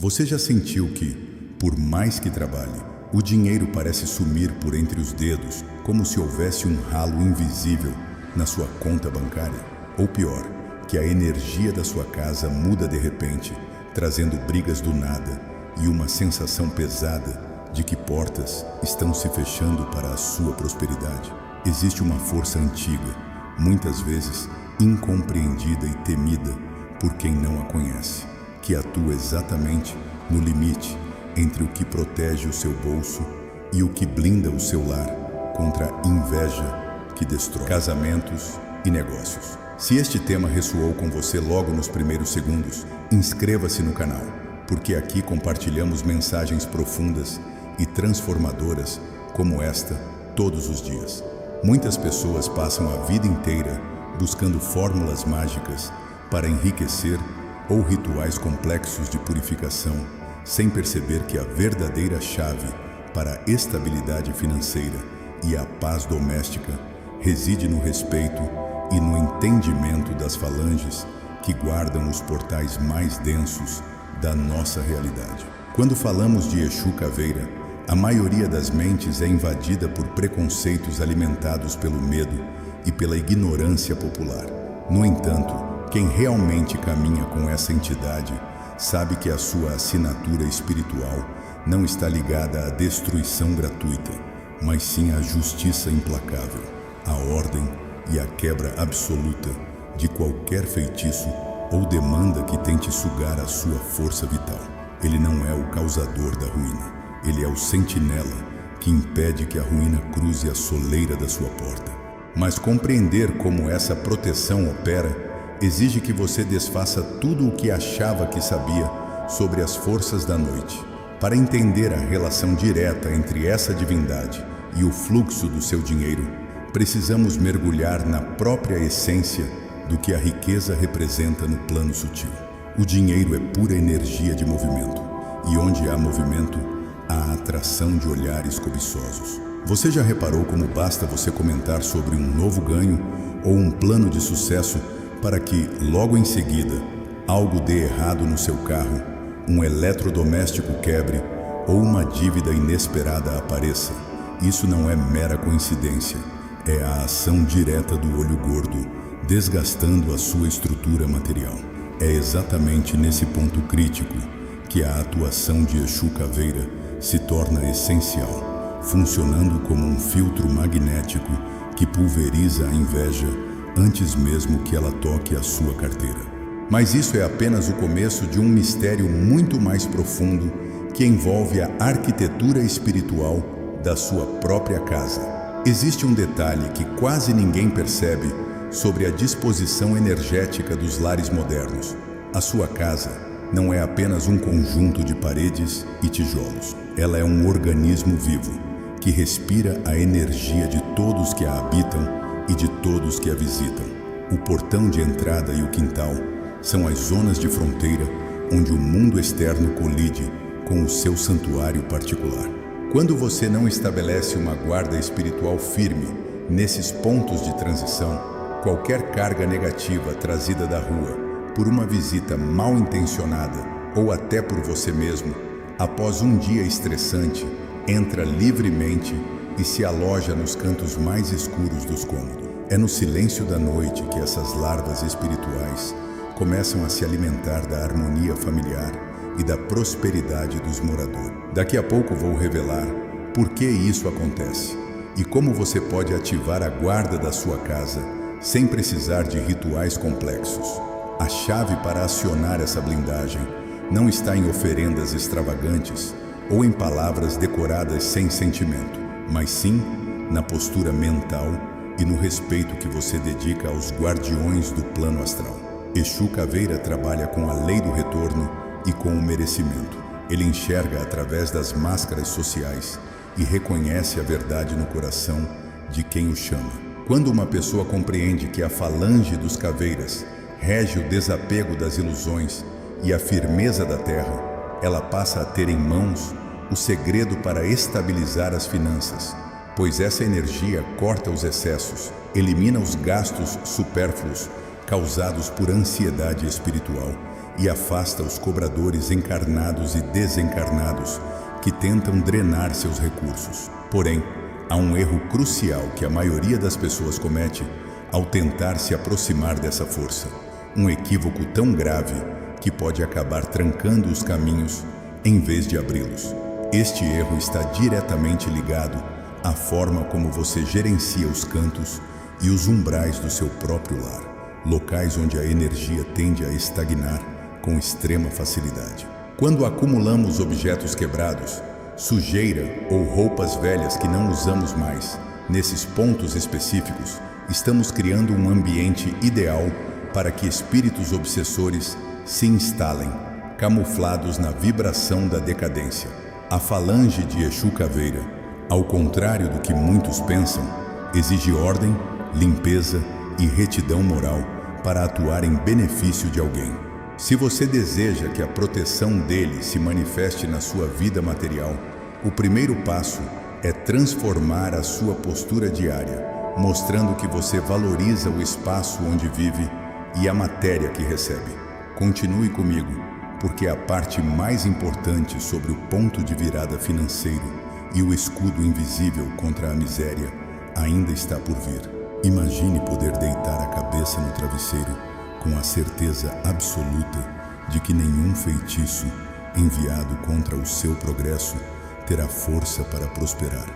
Você já sentiu que, por mais que trabalhe, o dinheiro parece sumir por entre os dedos, como se houvesse um ralo invisível na sua conta bancária? Ou pior, que a energia da sua casa muda de repente, trazendo brigas do nada e uma sensação pesada de que portas estão se fechando para a sua prosperidade? Existe uma força antiga, muitas vezes incompreendida e temida por quem não a conhece, que atua exatamente no limite entre o que protege o seu bolso e o que blinda o seu lar contra a inveja que destrói casamentos e negócios. Se este tema ressoou com você logo nos primeiros segundos, inscreva-se no canal, porque aqui compartilhamos mensagens profundas e transformadoras como esta todos os dias. Muitas pessoas passam a vida inteira buscando fórmulas mágicas para enriquecer ou rituais complexos de purificação, sem perceber que a verdadeira chave para a estabilidade financeira e a paz doméstica reside no respeito e no entendimento das falanges que guardam os portais mais densos da nossa realidade. Quando falamos de Exu Caveira, a maioria das mentes é invadida por preconceitos alimentados pelo medo e pela ignorância popular. No entanto, quem realmente caminha com essa entidade sabe que a sua assinatura espiritual não está ligada à destruição gratuita, mas sim à justiça implacável, à ordem e à quebra absoluta de qualquer feitiço ou demanda que tente sugar a sua força vital. Ele não é o causador da ruína, ele é o sentinela que impede que a ruína cruze a soleira da sua porta. Mas compreender como essa proteção opera exige que você desfaça tudo o que achava que sabia sobre as forças da noite. Para entender a relação direta entre essa divindade e o fluxo do seu dinheiro, precisamos mergulhar na própria essência do que a riqueza representa no plano sutil. O dinheiro é pura energia de movimento, e onde há movimento, há atração de olhares cobiçosos. Você já reparou como basta você comentar sobre um novo ganho ou um plano de sucesso para que, logo em seguida, algo dê errado no seu carro, um eletrodoméstico quebre ou uma dívida inesperada apareça? Isso não é mera coincidência, é a ação direta do olho gordo, desgastando a sua estrutura material. É exatamente nesse ponto crítico que a atuação de Exu Caveira se torna essencial, funcionando como um filtro magnético que pulveriza a inveja antes mesmo que ela toque a sua carteira. Mas isso é apenas o começo de um mistério muito mais profundo que envolve a arquitetura espiritual da sua própria casa. Existe um detalhe que quase ninguém percebe sobre a disposição energética dos lares modernos. A sua casa não é apenas um conjunto de paredes e tijolos. Ela é um organismo vivo que respira a energia de todos que a habitam e de todos que a visitam. O portão de entrada e o quintal são as zonas de fronteira onde o mundo externo colide com o seu santuário particular. Quando você não estabelece uma guarda espiritual firme nesses pontos de transição, qualquer carga negativa trazida da rua por uma visita mal intencionada ou até por você mesmo, após um dia estressante, entra livremente e se aloja nos cantos mais escuros dos cômodos. É no silêncio da noite que essas larvas espirituais começam a se alimentar da harmonia familiar e da prosperidade dos moradores. Daqui a pouco vou revelar por que isso acontece e como você pode ativar a guarda da sua casa sem precisar de rituais complexos. A chave para acionar essa blindagem não está em oferendas extravagantes ou em palavras decoradas sem sentimento, mas sim na postura mental e no respeito que você dedica aos guardiões do plano astral. Exu Caveira trabalha com a lei do retorno e com o merecimento. Ele enxerga através das máscaras sociais e reconhece a verdade no coração de quem o chama. Quando uma pessoa compreende que a falange dos caveiras rege o desapego das ilusões e a firmeza da terra, ela passa a ter em mãos o segredo para estabilizar as finanças, pois essa energia corta os excessos, elimina os gastos supérfluos causados por ansiedade espiritual e afasta os cobradores encarnados e desencarnados que tentam drenar seus recursos. Porém, há um erro crucial que a maioria das pessoas comete ao tentar se aproximar dessa força. Um equívoco tão grave que pode acabar trancando os caminhos em vez de abri-los. Este erro está diretamente ligado à forma como você gerencia os cantos e os umbrais do seu próprio lar, locais onde a energia tende a estagnar com extrema facilidade. Quando acumulamos objetos quebrados, sujeira ou roupas velhas que não usamos mais, nesses pontos específicos, estamos criando um ambiente ideal para que espíritos obsessores se instalem, camuflados na vibração da decadência. A falange de Exu Caveira, ao contrário do que muitos pensam, exige ordem, limpeza e retidão moral para atuar em benefício de alguém. Se você deseja que a proteção dele se manifeste na sua vida material, o primeiro passo é transformar a sua postura diária, mostrando que você valoriza o espaço onde vive e a matéria que recebe. Continue comigo, porque a parte mais importante sobre o ponto de virada financeiro e o escudo invisível contra a miséria ainda está por vir. Imagine poder deitar a cabeça no travesseiro com a certeza absoluta de que nenhum feitiço enviado contra o seu progresso terá força para prosperar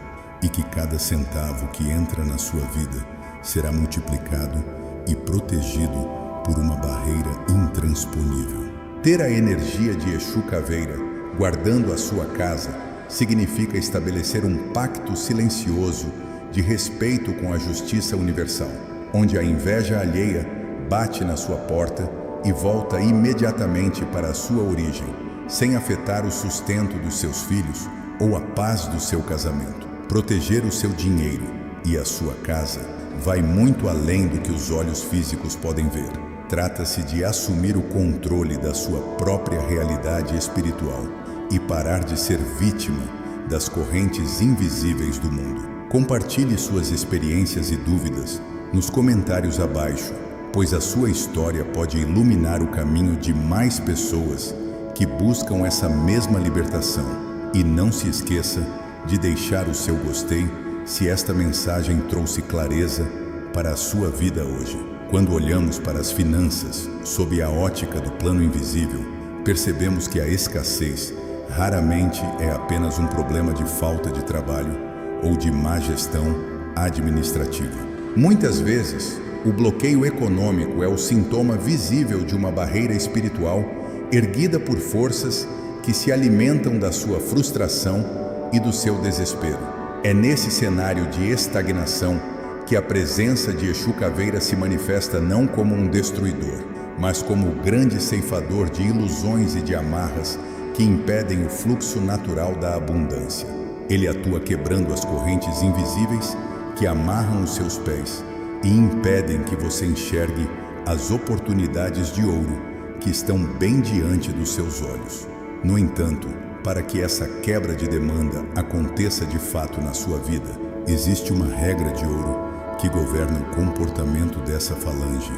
e que cada centavo que entra na sua vida será multiplicado e protegido por uma barreira intransponível. Ter a energia de Exu Caveira guardando a sua casa significa estabelecer um pacto silencioso de respeito com a justiça universal, onde a inveja alheia bate na sua porta e volta imediatamente para a sua origem, sem afetar o sustento dos seus filhos ou a paz do seu casamento. Proteger o seu dinheiro e a sua casa vai muito além do que os olhos físicos podem ver. Trata-se de assumir o controle da sua própria realidade espiritual e parar de ser vítima das correntes invisíveis do mundo. Compartilhe suas experiências e dúvidas nos comentários abaixo, pois a sua história pode iluminar o caminho de mais pessoas que buscam essa mesma libertação. E não se esqueça de deixar o seu gostei se esta mensagem trouxe clareza para a sua vida hoje. Quando olhamos para as finanças sob a ótica do plano invisível, percebemos que a escassez raramente é apenas um problema de falta de trabalho ou de má gestão administrativa. Muitas vezes, o bloqueio econômico é o sintoma visível de uma barreira espiritual erguida por forças que se alimentam da sua frustração e do seu desespero. É nesse cenário de estagnação que a presença de Exu Caveira se manifesta não como um destruidor, mas como o grande ceifador de ilusões e de amarras que impedem o fluxo natural da abundância. Ele atua quebrando as correntes invisíveis que amarram os seus pés e impedem que você enxergue as oportunidades de ouro que estão bem diante dos seus olhos. No entanto, para que essa quebra de demanda aconteça de fato na sua vida, existe uma regra de ouro que governa o comportamento dessa falange,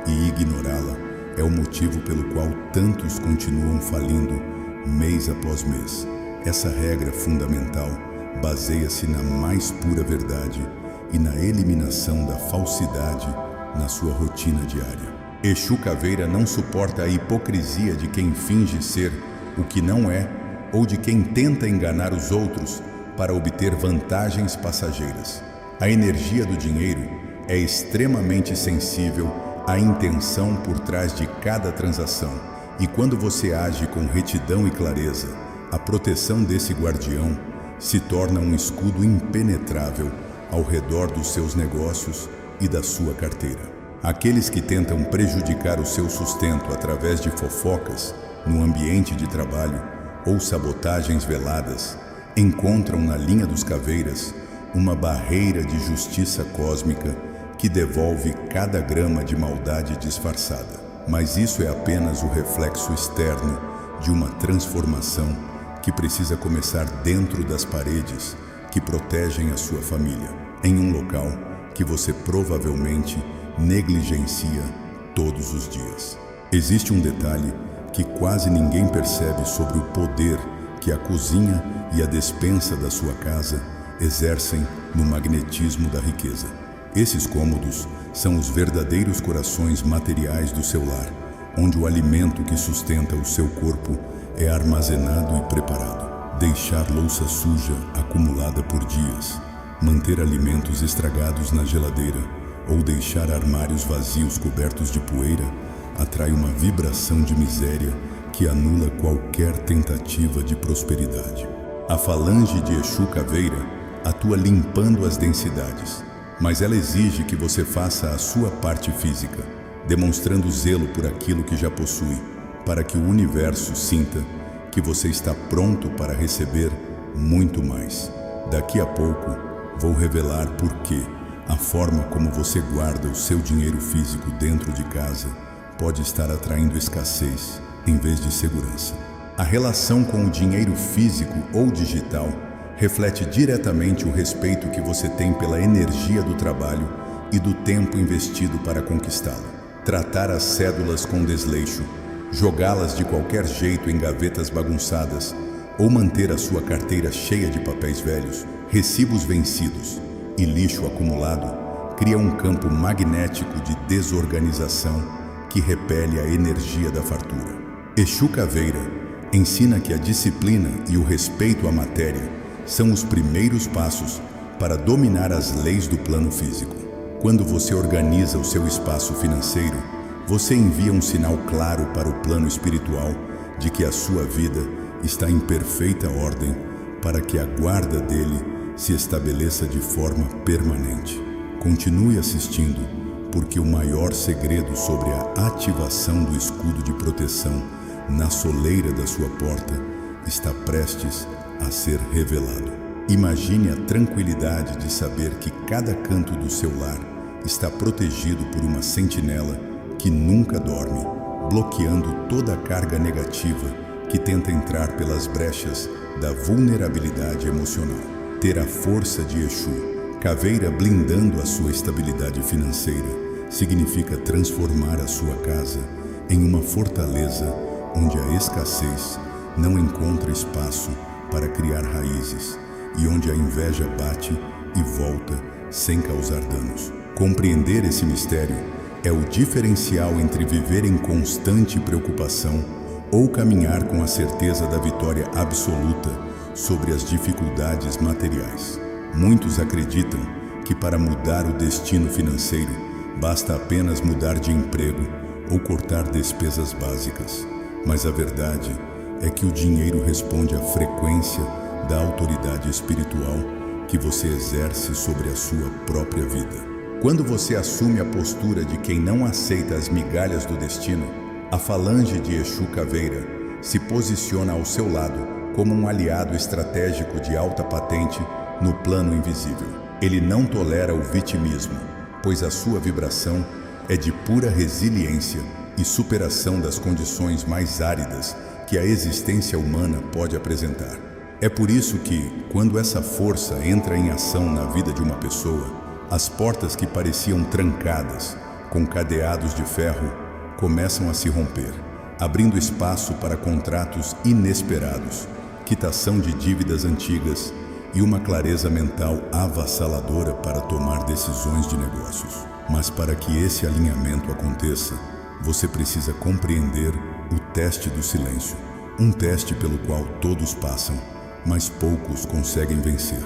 e ignorá-la é o motivo pelo qual tantos continuam falindo mês após mês. Essa regra fundamental baseia-se na mais pura verdade e na eliminação da falsidade na sua rotina diária. Exu Caveira não suporta a hipocrisia de quem finge ser o que não é ou de quem tenta enganar os outros para obter vantagens passageiras. A energia do dinheiro é extremamente sensível à intenção por trás de cada transação, e quando você age com retidão e clareza, a proteção desse guardião se torna um escudo impenetrável ao redor dos seus negócios e da sua carteira. Aqueles que tentam prejudicar o seu sustento através de fofocas no ambiente de trabalho ou sabotagens veladas encontram na linha dos caveiras uma barreira de justiça cósmica que devolve cada grama de maldade disfarçada. Mas isso é apenas o reflexo externo de uma transformação que precisa começar dentro das paredes que protegem a sua família, em um local que você provavelmente negligencia todos os dias. Existe um detalhe que quase ninguém percebe sobre o poder que a cozinha e a despensa da sua casa exercem no magnetismo da riqueza. Esses cômodos são os verdadeiros corações materiais do seu lar, onde o alimento que sustenta o seu corpo é armazenado e preparado. Deixar louça suja acumulada por dias, manter alimentos estragados na geladeira ou deixar armários vazios cobertos de poeira atrai uma vibração de miséria que anula qualquer tentativa de prosperidade. A falange de Exu Caveira atua limpando as densidades, mas ela exige que você faça a sua parte física, demonstrando zelo por aquilo que já possui, para que o universo sinta que você está pronto para receber muito mais. Daqui a pouco, vou revelar por que a forma como você guarda o seu dinheiro físico dentro de casa pode estar atraindo escassez em vez de segurança. A relação com o dinheiro físico ou digital reflete diretamente o respeito que você tem pela energia do trabalho e do tempo investido para conquistá-lo. Tratar as cédulas com desleixo, jogá-las de qualquer jeito em gavetas bagunçadas ou manter a sua carteira cheia de papéis velhos, recibos vencidos e lixo acumulado cria um campo magnético de desorganização que repele a energia da fartura. Exu Caveira ensina que a disciplina e o respeito à matéria são os primeiros passos para dominar as leis do plano físico. Quando você organiza o seu espaço financeiro, você envia um sinal claro para o plano espiritual de que a sua vida está em perfeita ordem para que a guarda dele se estabeleça de forma permanente. Continue assistindo, porque o maior segredo sobre a ativação do escudo de proteção na soleira da sua porta está prestes a ser revelado. Imagine a tranquilidade de saber que cada canto do seu lar está protegido por uma sentinela que nunca dorme, bloqueando toda a carga negativa que tenta entrar pelas brechas da vulnerabilidade emocional. Ter a força de Exu Caveira blindando a sua estabilidade financeira significa transformar a sua casa em uma fortaleza onde a escassez não encontra espaço para criar raízes e onde a inveja bate e volta sem causar danos. Compreender esse mistério é o diferencial entre viver em constante preocupação ou caminhar com a certeza da vitória absoluta sobre as dificuldades materiais. Muitos acreditam que para mudar o destino financeiro basta apenas mudar de emprego ou cortar despesas básicas, mas a verdade é que o dinheiro responde à frequência da autoridade espiritual que você exerce sobre a sua própria vida. Quando você assume a postura de quem não aceita as migalhas do destino, a falange de Exu Caveira se posiciona ao seu lado como um aliado estratégico de alta patente no plano invisível. Ele não tolera o vitimismo, pois a sua vibração é de pura resiliência e superação das condições mais áridas que a existência humana pode apresentar. É por isso que, quando essa força entra em ação na vida de uma pessoa, as portas que pareciam trancadas, com cadeados de ferro, começam a se romper, abrindo espaço para contratos inesperados, quitação de dívidas antigas e uma clareza mental avassaladora para tomar decisões de negócios. Mas para que esse alinhamento aconteça, você precisa compreender o teste do silêncio, um teste pelo qual todos passam, mas poucos conseguem vencer.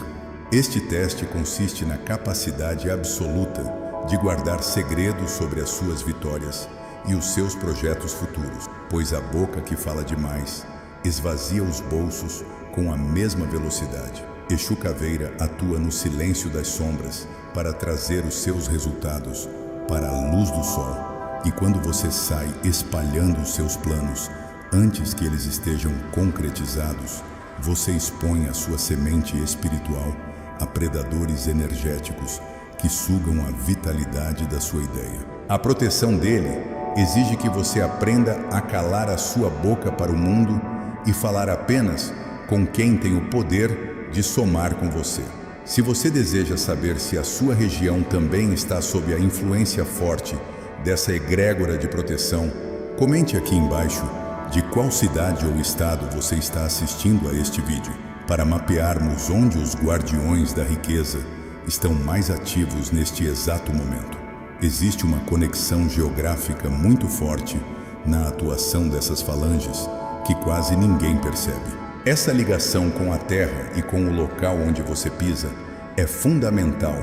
Este teste consiste na capacidade absoluta de guardar segredos sobre as suas vitórias e os seus projetos futuros, pois a boca que fala demais esvazia os bolsos com a mesma velocidade. Exu Caveira atua no silêncio das sombras para trazer os seus resultados para a luz do sol. E quando você sai espalhando os seus planos antes que eles estejam concretizados, você expõe a sua semente espiritual a predadores energéticos que sugam a vitalidade da sua ideia. A proteção dele exige que você aprenda a calar a sua boca para o mundo e falar apenas com quem tem o poder de somar com você. Se você deseja saber se a sua região também está sob a influência forte dessa egrégora de proteção, comente aqui embaixo De qual cidade ou estado você está assistindo a este vídeo? Para mapearmos onde os guardiões da riqueza estão mais ativos neste exato momento. Existe uma conexão geográfica muito forte na atuação dessas falanges que quase ninguém percebe. Essa ligação com a terra e com o local onde você pisa é fundamental,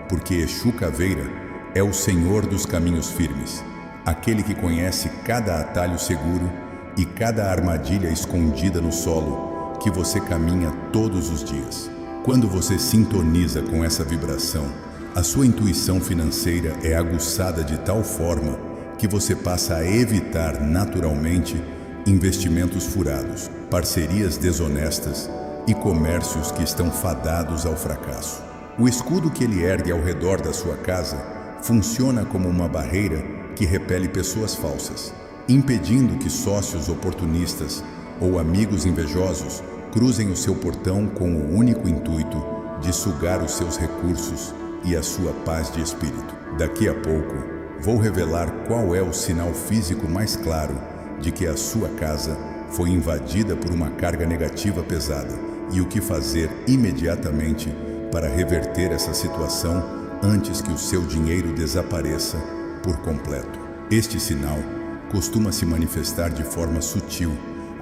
porque Exu Caveira é o Senhor dos caminhos firmes, aquele que conhece cada atalho seguro e cada armadilha escondida no solo que você caminha todos os dias. Quando você sintoniza com essa vibração, a sua intuição financeira é aguçada de tal forma que você passa a evitar naturalmente investimentos furados, parcerias desonestas e comércios que estão fadados ao fracasso. O escudo que ele ergue ao redor da sua casa funciona como uma barreira que repele pessoas falsas, impedindo que sócios oportunistas ou amigos invejosos cruzem o seu portão com o único intuito de sugar os seus recursos e a sua paz de espírito. Daqui a pouco, vou revelar qual é o sinal físico mais claro de que a sua casa foi invadida por uma carga negativa pesada e o que fazer imediatamente para reverter essa situação antes que o seu dinheiro desapareça por completo. Este sinal costuma se manifestar de forma sutil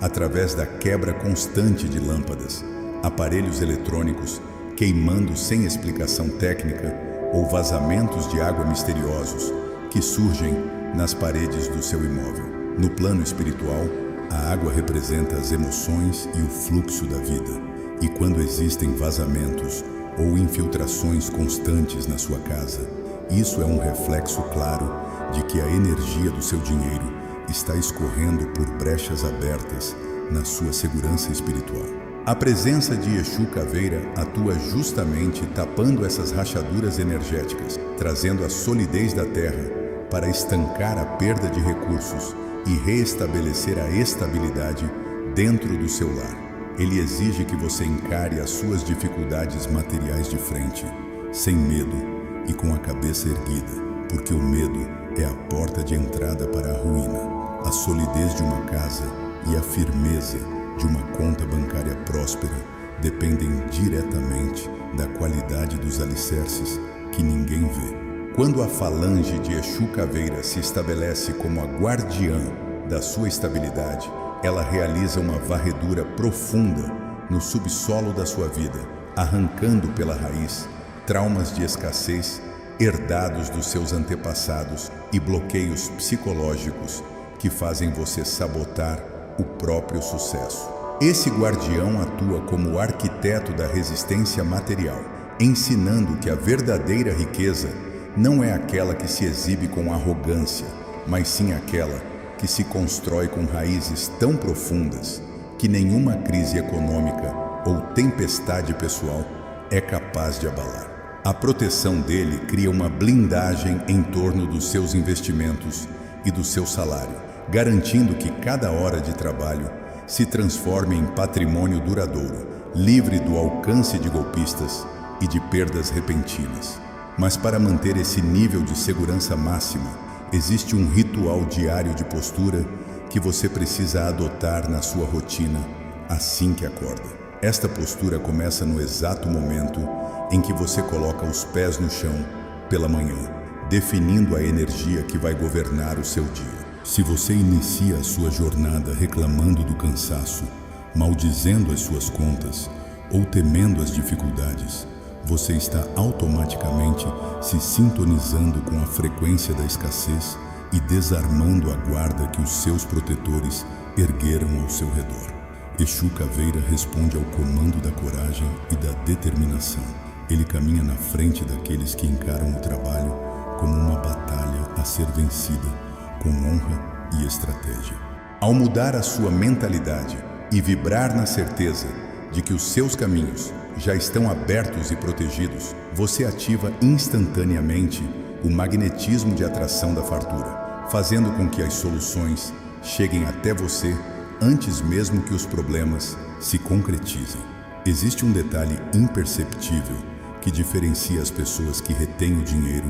através da quebra constante de lâmpadas, aparelhos eletrônicos queimando sem explicação técnica ou vazamentos de água misteriosos que surgem nas paredes do seu imóvel. No plano espiritual, a água representa as emoções e o fluxo da vida. E quando existem vazamentos ou infiltrações constantes na sua casa, isso é um reflexo claro de que a energia do seu dinheiro está escorrendo por brechas abertas na sua segurança espiritual. A presença de Exu Caveira atua justamente tapando essas rachaduras energéticas, trazendo a solidez da terra para estancar a perda de recursos e reestabelecer a estabilidade dentro do seu lar. Ele exige que você encare as suas dificuldades materiais de frente, sem medo e com a cabeça erguida, porque o medo é a porta de entrada para a ruína. A solidez de uma casa e a firmeza de uma conta bancária próspera dependem diretamente da qualidade dos alicerces que ninguém vê. Quando a falange de Exu Caveira se estabelece como a guardiã da sua estabilidade, ela realiza uma varredura profunda no subsolo da sua vida, arrancando pela raiz traumas de escassez herdados dos seus antepassados e bloqueios psicológicos que fazem você sabotar o próprio sucesso. Esse guardião atua como arquiteto da resistência material, ensinando que a verdadeira riqueza não é aquela que se exibe com arrogância, mas sim aquela que se constrói com raízes tão profundas que nenhuma crise econômica ou tempestade pessoal é capaz de abalar. A proteção dele cria uma blindagem em torno dos seus investimentos e do seu salário, garantindo que cada hora de trabalho se transforme em patrimônio duradouro, livre do alcance de golpistas e de perdas repentinas. Mas para manter esse nível de segurança máxima, existe um ritual diário de postura que você precisa adotar na sua rotina assim que acorda. Esta postura começa no exato momento em que você coloca os pés no chão pela manhã, definindo a energia que vai governar o seu dia. Se você inicia a sua jornada reclamando do cansaço, maldizendo as suas contas ou temendo as dificuldades, você está automaticamente se sintonizando com a frequência da escassez e desarmando a guarda que os seus protetores ergueram ao seu redor. Exu Caveira responde ao comando da coragem e da determinação. Ele caminha na frente daqueles que encaram o trabalho como uma batalha a ser vencida, com honra e estratégia. Ao mudar a sua mentalidade e vibrar na certeza de que os seus caminhos já estão abertos e protegidos, você ativa instantaneamente o magnetismo de atração da fartura, fazendo com que as soluções cheguem até você antes mesmo que os problemas se concretizem. Existe um detalhe imperceptível que diferencia as pessoas que retêm o dinheiro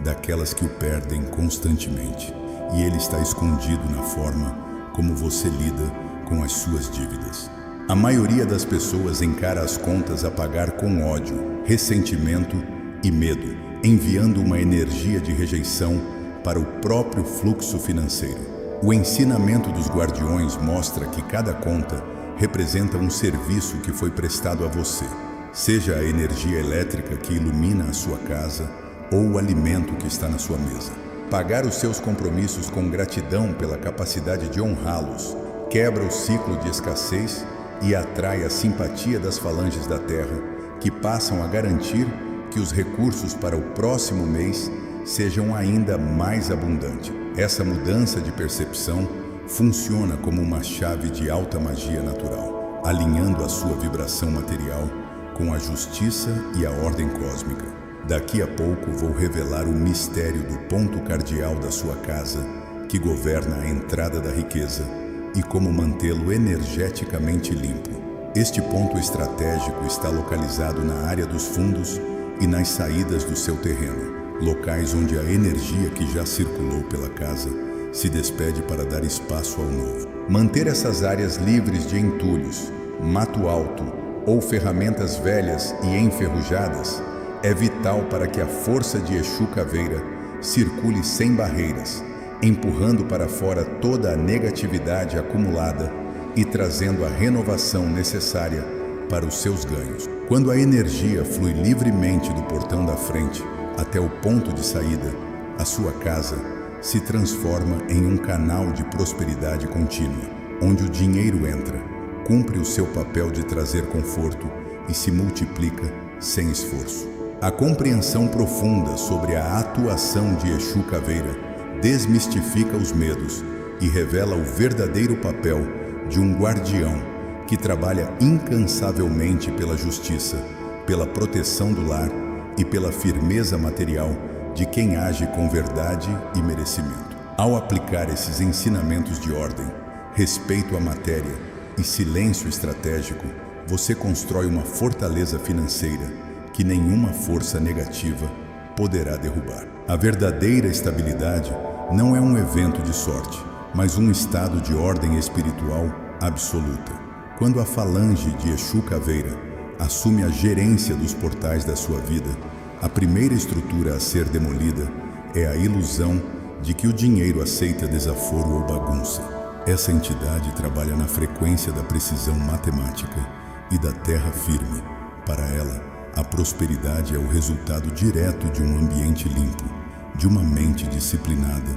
daquelas que o perdem constantemente, e ele está escondido na forma como você lida com as suas dívidas. A maioria das pessoas encara as contas a pagar com ódio, ressentimento e medo, enviando uma energia de rejeição para o próprio fluxo financeiro. O ensinamento dos guardiões mostra que cada conta representa um serviço que foi prestado a você, seja a energia elétrica que ilumina a sua casa ou o alimento que está na sua mesa. Pagar os seus compromissos com gratidão pela capacidade de honrá-los quebra o ciclo de escassez e atrai a simpatia das falanges da terra, que passam a garantir que os recursos para o próximo mês sejam ainda mais abundantes. Essa mudança de percepção funciona como uma chave de alta magia natural, alinhando a sua vibração material com a justiça e a ordem cósmica. Daqui a pouco vou revelar o mistério do ponto cardial da sua casa, que governa a entrada da riqueza, e como mantê-lo energeticamente limpo. Este ponto estratégico está localizado na área dos fundos e nas saídas do seu terreno, locais onde a energia que já circulou pela casa se despede para dar espaço ao novo. Manter essas áreas livres de entulhos, mato alto ou ferramentas velhas e enferrujadas é vital para que a força de Exu Caveira circule sem barreiras, empurrando para fora toda a negatividade acumulada e trazendo a renovação necessária para os seus ganhos. Quando a energia flui livremente do portão da frente até o ponto de saída, a sua casa se transforma em um canal de prosperidade contínua, onde o dinheiro entra, cumpre o seu papel de trazer conforto e se multiplica sem esforço. A compreensão profunda sobre a atuação de Exu Caveira desmistifica os medos e revela o verdadeiro papel de um guardião que trabalha incansavelmente pela justiça, pela proteção do lar e pela firmeza material de quem age com verdade e merecimento. Ao aplicar esses ensinamentos de ordem, respeito à matéria e silêncio estratégico, você constrói uma fortaleza financeira que nenhuma força negativa poderá derrubar. A verdadeira estabilidade não é um evento de sorte, mas um estado de ordem espiritual absoluta. Quando a falange de Exu Caveira assume a gerência dos portais da sua vida, a primeira estrutura a ser demolida é a ilusão de que o dinheiro aceita desaforo ou bagunça. Essa entidade trabalha na frequência da precisão matemática e da terra firme. Para ela, a prosperidade é o resultado direto de um ambiente limpo, de uma mente disciplinada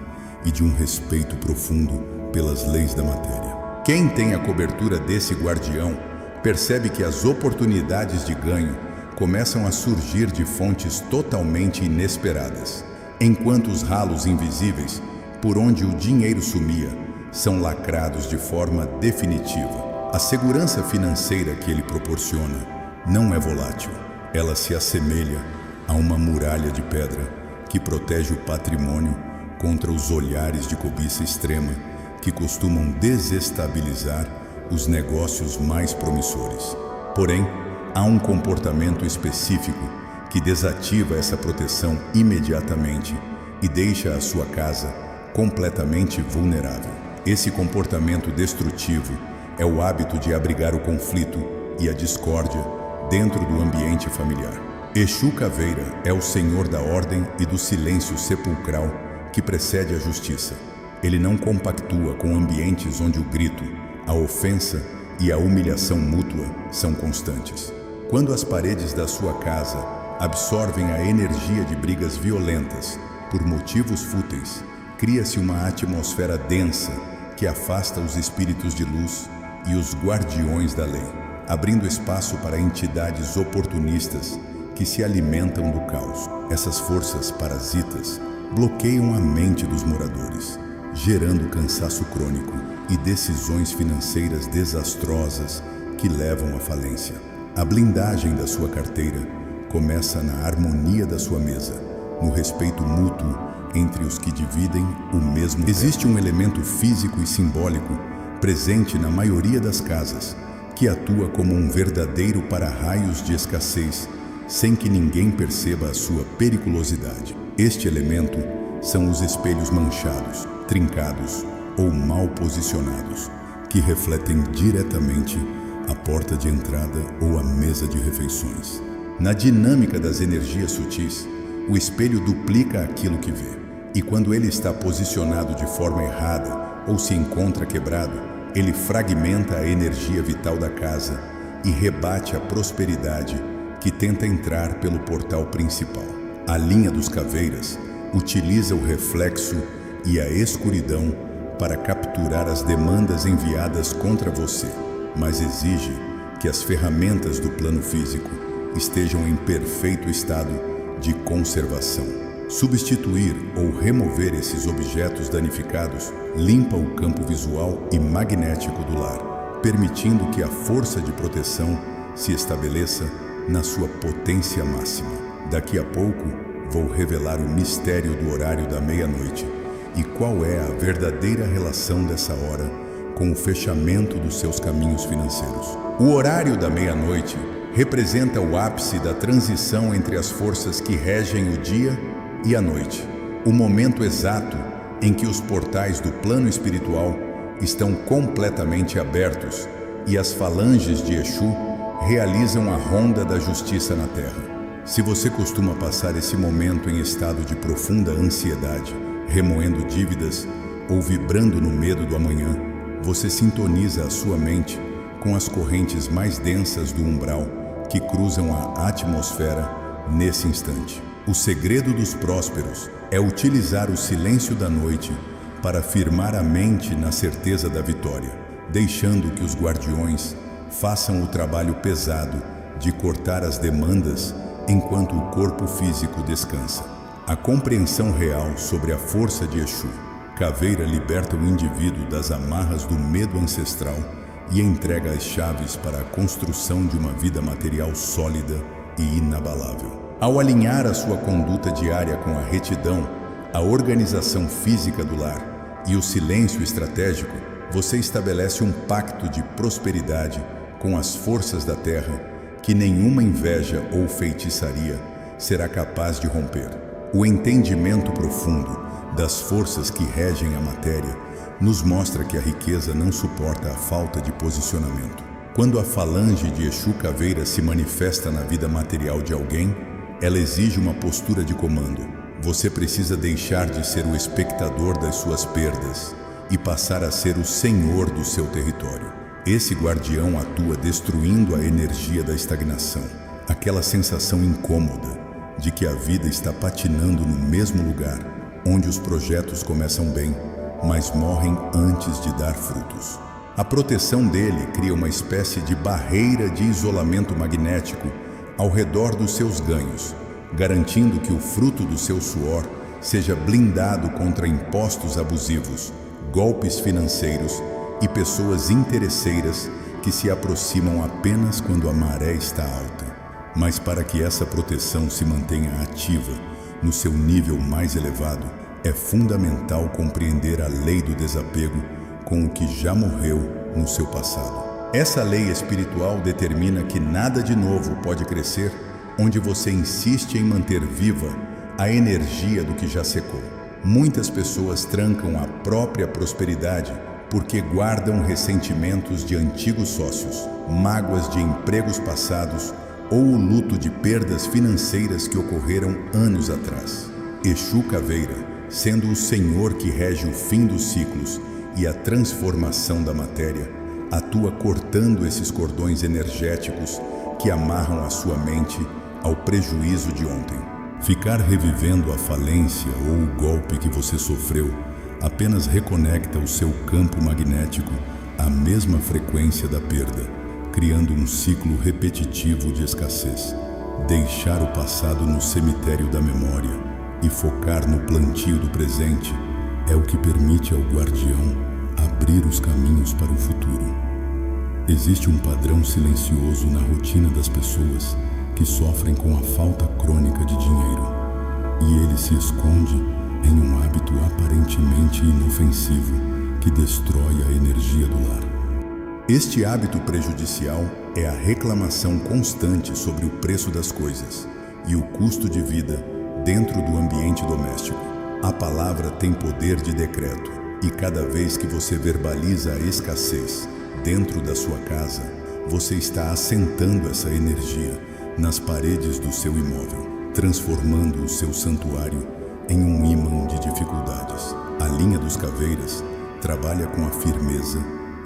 e de um respeito profundo pelas leis da matéria. Quem tem a cobertura desse guardião percebe que as oportunidades de ganho começam a surgir de fontes totalmente inesperadas, enquanto os ralos invisíveis, por onde o dinheiro sumia, são lacrados de forma definitiva. A segurança financeira que ele proporciona não é volátil. Ela se assemelha a uma muralha de pedra que protege o patrimônio contra os olhares de cobiça extrema que costumam desestabilizar os negócios mais promissores. Porém, há um comportamento específico que desativa essa proteção imediatamente e deixa a sua casa completamente vulnerável. Esse comportamento destrutivo é o hábito de abrigar o conflito e a discórdia dentro do ambiente familiar. Exu Caveira é o senhor da ordem e do silêncio sepulcral que precede a justiça. Ele não compactua com ambientes onde o grito, a ofensa e a humilhação mútua são constantes. Quando as paredes da sua casa absorvem a energia de brigas violentas por motivos fúteis, cria-se uma atmosfera densa que afasta os espíritos de luz e os guardiões da lei, abrindo espaço para entidades oportunistas que se alimentam do caos. Essas forças parasitas bloqueiam a mente dos moradores, gerando cansaço crônico e decisões financeiras desastrosas que levam à falência. A blindagem da sua carteira começa na harmonia da sua mesa, no respeito mútuo entre os que dividem o mesmo. Existe um elemento físico e simbólico presente na maioria das casas, que atua como um verdadeiro para-raios de escassez, sem que ninguém perceba a sua periculosidade. Este elemento são os espelhos manchados, trincados ou mal posicionados, que refletem diretamente a porta de entrada ou a mesa de refeições. Na dinâmica das energias sutis, o espelho duplica aquilo que vê, e quando ele está posicionado de forma errada ou se encontra quebrado, ele fragmenta a energia vital da casa e rebate a prosperidade que tenta entrar pelo portal principal. A linha dos caveiras utiliza o reflexo e a escuridão para capturar as demandas enviadas contra você, mas exige que as ferramentas do plano físico estejam em perfeito estado de conservação. Substituir ou remover esses objetos danificados limpa o campo visual e magnético do lar, permitindo que a força de proteção se estabeleça na sua potência máxima. Daqui a pouco, vou revelar o mistério do horário da meia-noite e qual é a verdadeira relação dessa hora com o fechamento dos seus caminhos financeiros. O horário da meia-noite representa o ápice da transição entre as forças que regem o dia e a noite, o momento exato em que os portais do plano espiritual estão completamente abertos e as falanges de Exu realizam a ronda da justiça na Terra. Se você costuma passar esse momento em estado de profunda ansiedade, remoendo dívidas ou vibrando no medo do amanhã, você sintoniza a sua mente com as correntes mais densas do umbral que cruzam a atmosfera nesse instante. O segredo dos prósperos é utilizar o silêncio da noite para firmar a mente na certeza da vitória, deixando que os guardiões façam o trabalho pesado de cortar as demandas enquanto o corpo físico descansa. A compreensão real sobre a força de Exu Caveira liberta o indivíduo das amarras do medo ancestral e entrega as chaves para a construção de uma vida material sólida e inabalável. Ao alinhar a sua conduta diária com a retidão, a organização física do lar e o silêncio estratégico, você estabelece um pacto de prosperidade com as forças da terra que nenhuma inveja ou feitiçaria será capaz de romper. O entendimento profundo das forças que regem a matéria nos mostra que a riqueza não suporta a falta de posicionamento. Quando a falange de Exu Caveira se manifesta na vida material de alguém, ela exige uma postura de comando. Você precisa deixar de ser o espectador das suas perdas e passar a ser o senhor do seu território. Esse guardião atua destruindo a energia da estagnação, aquela sensação incômoda de que a vida está patinando no mesmo lugar, onde os projetos começam bem, mas morrem antes de dar frutos. A proteção dele cria uma espécie de barreira de isolamento magnético ao redor dos seus ganhos, garantindo que o fruto do seu suor seja blindado contra impostos abusivos, golpes financeiros e pessoas interesseiras que se aproximam apenas quando a maré está alta. Mas para que essa proteção se mantenha ativa no seu nível mais elevado, é fundamental compreender a lei do desapego com o que já morreu no seu passado. Essa lei espiritual determina que nada de novo pode crescer onde você insiste em manter viva a energia do que já secou. Muitas pessoas trancam a própria prosperidade porque guardam ressentimentos de antigos sócios, mágoas de empregos passados ou o luto de perdas financeiras que ocorreram anos atrás. Exu Caveira, sendo o senhor que rege o fim dos ciclos e a transformação da matéria, atua cortando esses cordões energéticos que amarram a sua mente ao prejuízo de ontem. Ficar revivendo a falência ou o golpe que você sofreu apenas reconecta o seu campo magnético à mesma frequência da perda, criando um ciclo repetitivo de escassez. Deixar o passado no cemitério da memória e focar no plantio do presente é o que permite ao guardião abrir os caminhos para o futuro. Existe um padrão silencioso na rotina das pessoas que sofrem com a falta crônica de dinheiro, e ele se esconde em um hábito aparentemente inofensivo que destrói a energia do lar. Este hábito prejudicial é a reclamação constante sobre o preço das coisas e o custo de vida dentro do ambiente doméstico. A palavra tem poder de decreto. E cada vez que você verbaliza a escassez dentro da sua casa, você está assentando essa energia nas paredes do seu imóvel, transformando o seu santuário em um ímã de dificuldades. A linha dos caveiras trabalha com a firmeza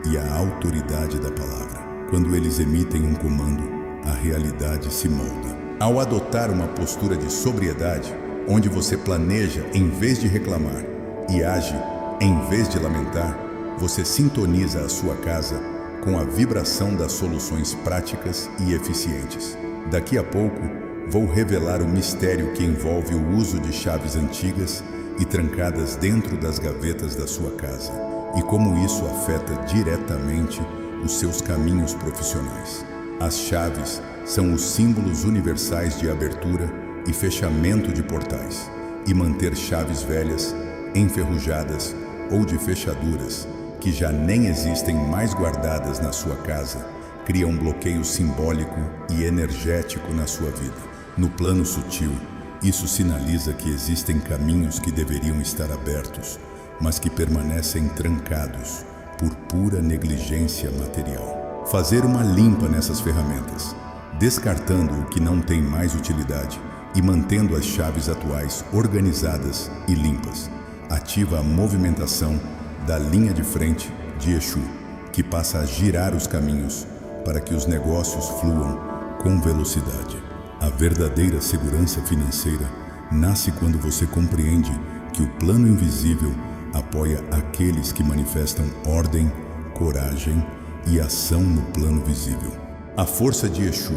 e a autoridade da palavra. Quando eles emitem um comando, a realidade se molda. Ao adotar uma postura de sobriedade, onde você planeja em vez de reclamar e age em vez de lamentar, você sintoniza a sua casa com a vibração das soluções práticas e eficientes. Daqui a pouco, vou revelar o mistério que envolve o uso de chaves antigas e trancadas dentro das gavetas da sua casa e como isso afeta diretamente os seus caminhos profissionais. As chaves são os símbolos universais de abertura e fechamento de portais, e manter chaves velhas, enferrujadas ou de fechaduras que já nem existem mais guardadas na sua casa cria um bloqueio simbólico e energético na sua vida. No plano sutil, isso sinaliza que existem caminhos que deveriam estar abertos, mas que permanecem trancados por pura negligência material. Fazer uma limpa nessas ferramentas, descartando o que não tem mais utilidade e mantendo as chaves atuais organizadas e limpas, ativa a movimentação da linha de frente de Exu, que passa a girar os caminhos para que os negócios fluam com velocidade. A verdadeira segurança financeira nasce quando você compreende que o plano invisível apoia aqueles que manifestam ordem, coragem e ação no plano visível. A força de Exu,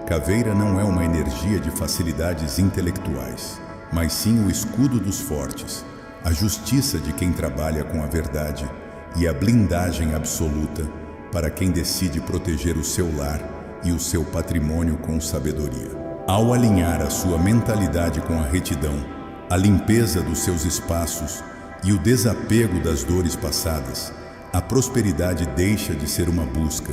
caveira, não é uma energia de facilidades intelectuais, mas sim o escudo dos fortes, a justiça de quem trabalha com a verdade e a blindagem absoluta para quem decide proteger o seu lar e o seu patrimônio com sabedoria. Ao alinhar a sua mentalidade com a retidão, a limpeza dos seus espaços e o desapego das dores passadas, a prosperidade deixa de ser uma busca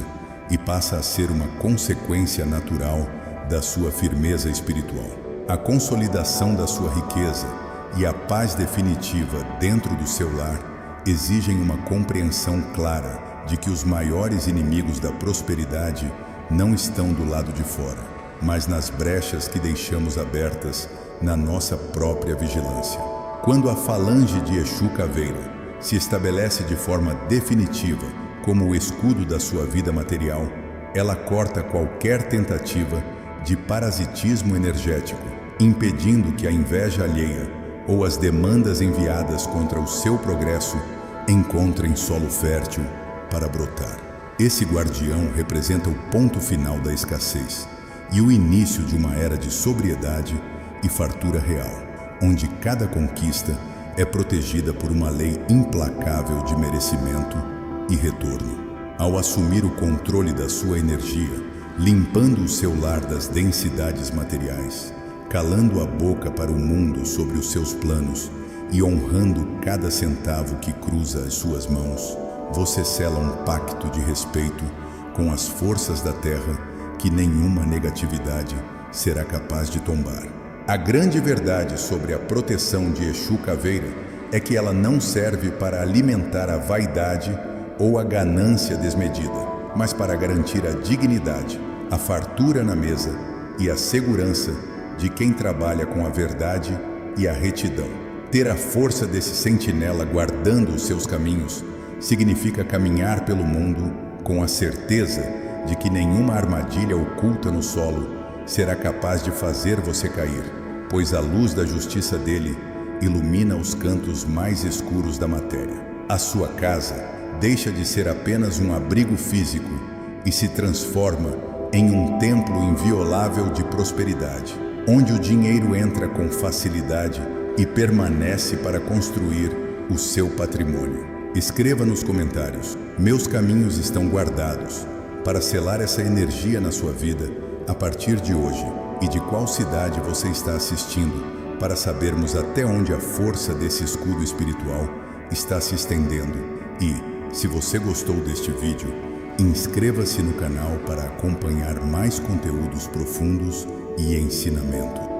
e passa a ser uma consequência natural da sua firmeza espiritual. A consolidação da sua riqueza e a paz definitiva dentro do seu lar exigem uma compreensão clara de que os maiores inimigos da prosperidade não estão do lado de fora, mas nas brechas que deixamos abertas na nossa própria vigilância. Quando a falange de Exu Caveira se estabelece de forma definitiva como o escudo da sua vida material, ela corta qualquer tentativa de parasitismo energético, impedindo que a inveja alheia ou as demandas enviadas contra o seu progresso encontrem solo fértil para brotar. Esse guardião representa o ponto final da escassez e o início de uma era de sobriedade e fartura real, onde cada conquista é protegida por uma lei implacável de merecimento e retorno. Ao assumir o controle da sua energia, limpando o seu lar das densidades materiais, calando a boca para o mundo sobre os seus planos e honrando cada centavo que cruza as suas mãos, você sela um pacto de respeito com as forças da terra que nenhuma negatividade será capaz de tombar. A grande verdade sobre a proteção de Exu Caveira é que ela não serve para alimentar a vaidade ou a ganância desmedida, mas para garantir a dignidade, a fartura na mesa e a segurança de quem trabalha com a verdade e a retidão. Ter a força desse sentinela guardando os seus caminhos significa caminhar pelo mundo com a certeza de que nenhuma armadilha oculta no solo será capaz de fazer você cair, pois a luz da justiça dele ilumina os cantos mais escuros da matéria. A sua casa deixa de ser apenas um abrigo físico e se transforma em um templo inviolável de prosperidade, onde o dinheiro entra com facilidade e permanece para construir o seu patrimônio. Escreva nos comentários: meus caminhos estão guardados, para selar essa energia na sua vida a partir de hoje, e de qual cidade você está assistindo, para sabermos até onde a força desse escudo espiritual está se estendendo. E, se você gostou deste vídeo, inscreva-se no canal para acompanhar mais conteúdos profundos e ensinamento.